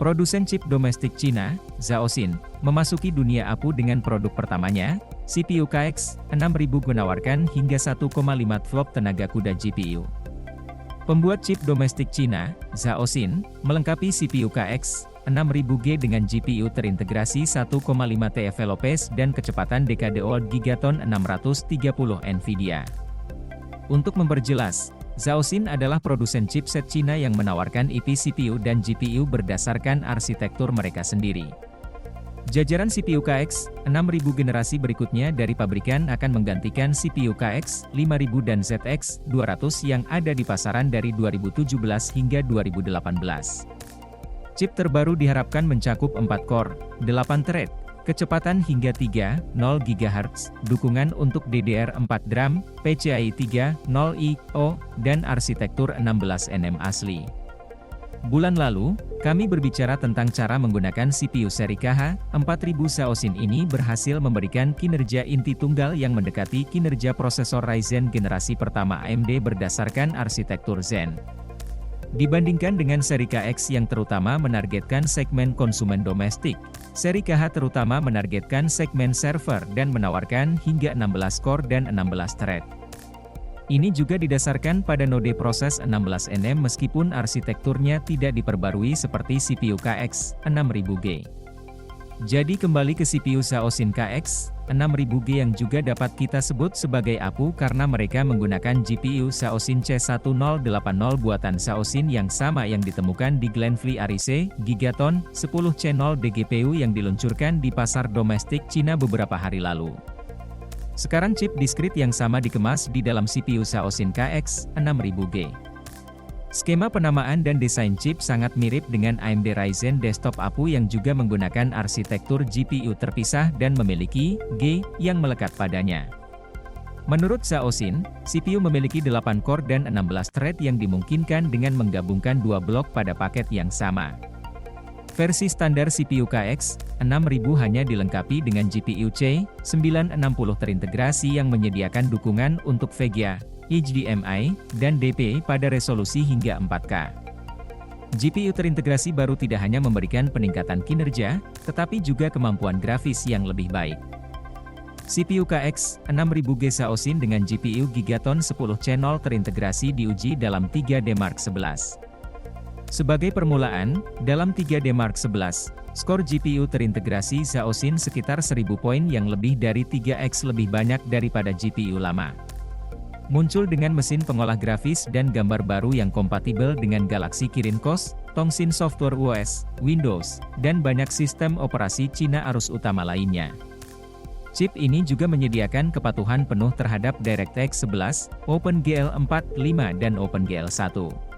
Produsen chip domestik Cina, Zhaoxin, memasuki dunia APU dengan produk pertamanya, CPU KX 6000 menawarkan hingga 1,5 TFLOP tenaga kuda GPU. Pembuat chip domestik Cina, Zhaoxin, melengkapi CPU KX 6000G dengan GPU terintegrasi 1,5 TFLOP dan kecepatan DKDO Gigaton 630 NVIDIA. Untuk memperjelas, Zhaoxin adalah produsen chipset Cina yang menawarkan IP CPU dan GPU berdasarkan arsitektur mereka sendiri. Jajaran CPU KX 6000 generasi berikutnya dari pabrikan akan menggantikan CPU KX 5000 dan ZX 200 yang ada di pasaran dari 2017 hingga 2018. Chip terbaru diharapkan mencakup 4 core, 8 thread, kecepatan hingga 3,0 GHz, dukungan untuk DDR4 DRAM, PCIe 3.0i/O, dan arsitektur 16nm asli. Bulan lalu, kami berbicara tentang cara menggunakan CPU seri KH4000 Zhaoxin ini berhasil memberikan kinerja inti tunggal yang mendekati kinerja prosesor Ryzen generasi pertama AMD berdasarkan arsitektur Zen. Dibandingkan dengan seri KX yang terutama menargetkan segmen konsumen domestik, seri KH terutama menargetkan segmen server dan menawarkan hingga 16 core dan 16 thread. Ini juga didasarkan pada node proses 16nm meskipun arsitekturnya tidak diperbarui seperti CPU KX 6000G. Jadi kembali ke CPU Zhaoxin KX 6000G yang juga dapat kita sebut sebagai APU karena mereka menggunakan GPU Zhaoxin C1080 buatan Zhaoxin yang sama yang ditemukan di Glenfrey Arise Gigaton 10C0D GPU yang diluncurkan di pasar domestik Cina beberapa hari lalu. Sekarang chip diskrit yang sama dikemas di dalam CPU Zhaoxin KX 6000G. Skema penamaan dan desain chip sangat mirip dengan AMD Ryzen Desktop APU yang juga menggunakan arsitektur GPU terpisah dan memiliki G yang melekat padanya. Menurut Zhaoxin, CPU memiliki 8 core dan 16 thread yang dimungkinkan dengan menggabungkan dua blok pada paket yang sama. Versi standar CPU KX 6000 hanya dilengkapi dengan GPU C960 terintegrasi yang menyediakan dukungan untuk VGA, HDMI, dan DP pada resolusi hingga 4K. GPU terintegrasi baru tidak hanya memberikan peningkatan kinerja, tetapi juga kemampuan grafis yang lebih baik. CPU KX 6000G Zhaoxin dengan GPU Gigaton 10C0 terintegrasi diuji dalam 3D Mark 11. Sebagai permulaan, dalam 3D Mark 11, skor GPU terintegrasi Zhaoxin sekitar 1000 poin yang lebih dari 3x lebih banyak daripada GPU lama. Muncul dengan mesin pengolah grafis dan gambar baru yang kompatibel dengan Galaxy Kirin COS, Tongxin Software OS, Windows, dan banyak sistem operasi Cina arus utama lainnya. Chip ini juga menyediakan kepatuhan penuh terhadap DirectX 11, OpenGL 4.5 dan OpenGL 1.